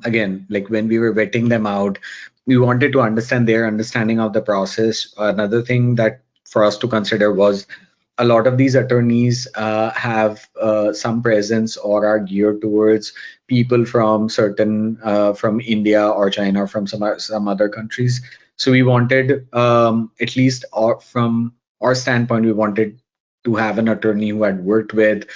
again, like when we were vetting them out, we wanted to understand their understanding of the process. Another thing that for us to consider was a lot of these attorneys have some presence or are geared towards people from certain from India or China or from some other countries. So we wanted, at least from our standpoint, we wanted to have an attorney who had worked with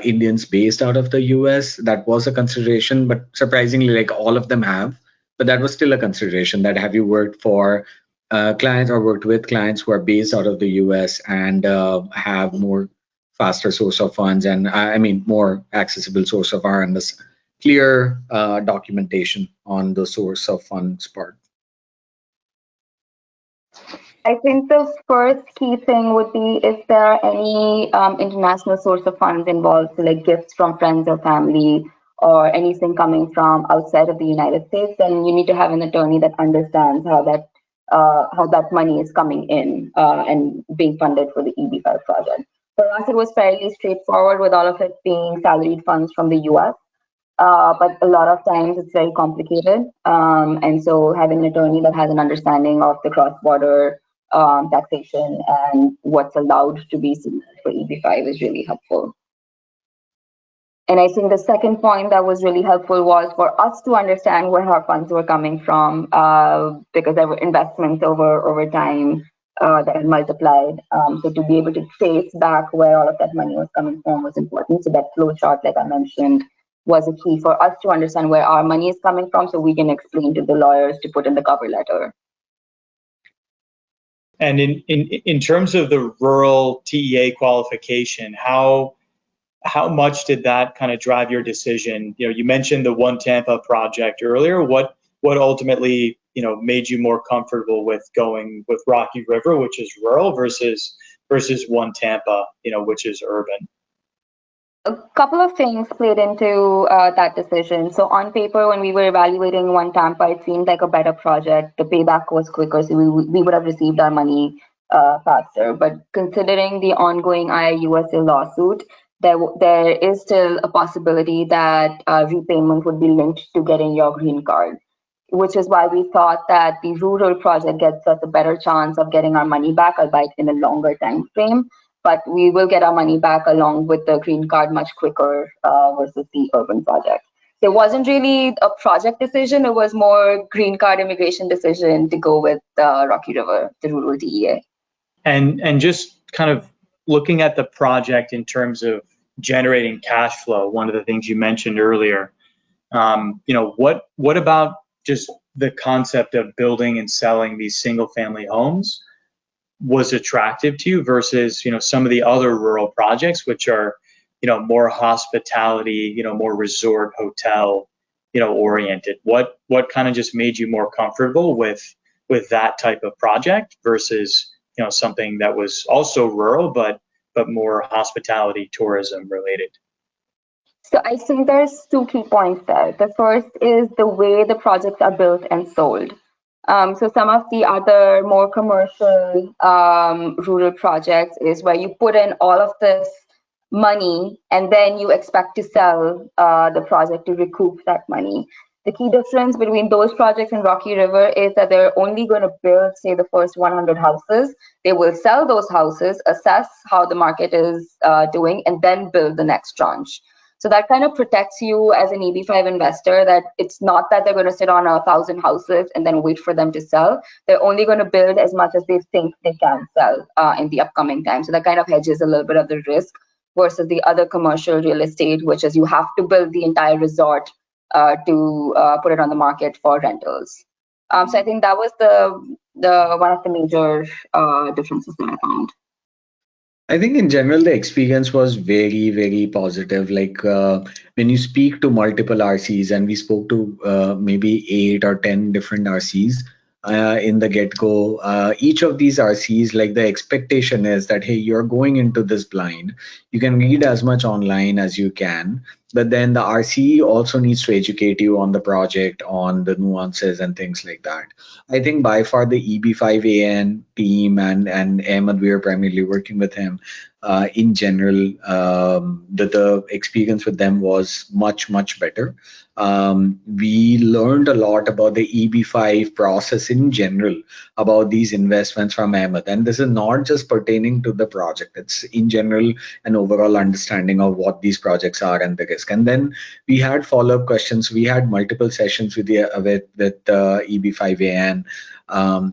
Indians based out of the US. That was a consideration, but surprisingly, like all of them have. But that was still a consideration, that have you worked for clients or worked with clients who are based out of the US and have more faster source of funds, and I mean more accessible source of R, and this clear documentation on the source of funds part. I think the first key thing would be, is there any international source of funds involved, so like gifts from friends or family, or anything coming from outside of the United States? Then you need to have an attorney that understands how that money is coming in and being funded for the EB5 project. For us, it was fairly straightforward, with all of it being salaried funds from the US. But a lot of times it's very complicated. And so having an attorney that has an understanding of the cross-border taxation and what's allowed to be submitted for EB5 is really helpful. And I think the second point that was really helpful was for us to understand where our funds were coming from, because there were investments over time that had multiplied. So to be able to trace back where all of that money was coming from was important. So that flow chart, like I mentioned, was a key for us to understand where our money is coming from, so we can explain to the lawyers to put in the cover letter. And in terms of the rural TEA qualification, how much did that kind of drive your decision? You know, you mentioned the One Tampa project earlier. What ultimately, you know, made you more comfortable with going with Rocky River, which is rural, versus One Tampa, you know, which is urban? A couple of things played into that decision. So on paper, when we were evaluating One Tampa, it seemed like a better project. The payback was quicker, so we would have received our money faster. But considering the ongoing IIUSA lawsuit, there is still a possibility that repayment would be linked to getting your green card, which is why we thought that the rural project gets us a better chance of getting our money back, albeit in a longer time frame. But we will get our money back along with the green card much quicker versus the urban project. It wasn't really a project decision, it was more green card immigration decision to go with Rocky River, the rural DEA. And just kind of looking at the project in terms of generating cash flow, one of the things you mentioned earlier, you know, what about just the concept of building and selling these single family homes was attractive to you versus, you know, some of the other rural projects, which are, you know, more hospitality, you know, more resort hotel, you know, oriented? What kind of just made you more comfortable with that type of project versus, you know, something that was also rural but more hospitality tourism related? So I think there's two key points there. The first is the way the projects are built and sold. So some of the other more commercial rural projects is where you put in all of this money and then you expect to sell the project to recoup that money. The key difference between those projects and Rocky River is that they're only going to build, say, the first 100 houses. They will sell those houses, assess how the market is doing, and then build the next tranche. So that kind of protects you as an EB5 investor, that it's not that they're going to sit on 1,000 houses and then wait for them to sell. They're only going to build as much as they think they can sell in the upcoming time. So that kind of hedges a little bit of the risk versus the other commercial real estate, which is you have to build the entire resort to put it on the market for rentals. So I think that was the one of the major differences that I found. I think in general, the experience was very, very positive. Like when you speak to multiple RCs, and we spoke to maybe 8 or 10 different RCs in the get-go, each of these RCs, like the expectation is that, hey, you're going into this blind. You can read as much online as you can. but then the RCE also needs to educate you on the project, on the nuances and things like that. I think by far the EB5AN team and Ahmed, we are primarily working with him. In general, the experience with them was much better. We learned a lot about the EB5 process in general, about these investments from Ahmed. And this is not just pertaining to the project, it's in general an overall understanding of what these projects are and the risk. And then we had follow-up questions. We had multiple sessions with EB5AN.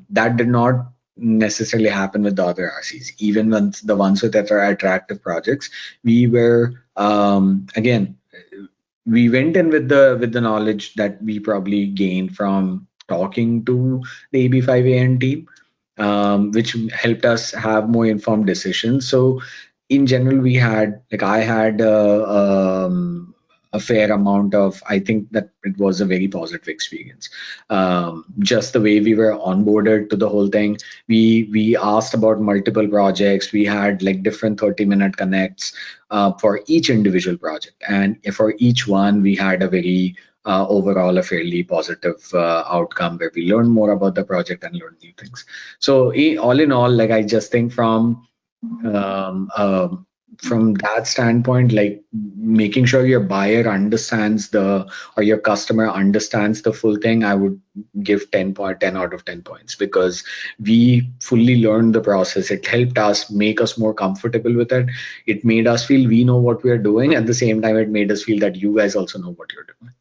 That did not necessarily happen with the other RCs. Even when the ones with that are attractive projects, we were again, we went in with the knowledge that we probably gained from talking to the EB5AN team, which helped us have more informed decisions. So in general, we had, like, I had a fair amount of, I think that it was a very positive experience. Just the way we were onboarded to the whole thing, we asked about multiple projects. We had like different 30-minute connects for each individual project, and for each one we had a very overall a fairly positive outcome where we learned more about the project and learned new things. So all in all, like, I just think um, from that standpoint, like making sure your buyer understands or your customer understands the full thing, I would give 10 out of 10 points, because we fully learned the process. It helped us make us more comfortable with it. It made us feel we know what we are doing. At the same time, it made us feel that you guys also know what you're doing.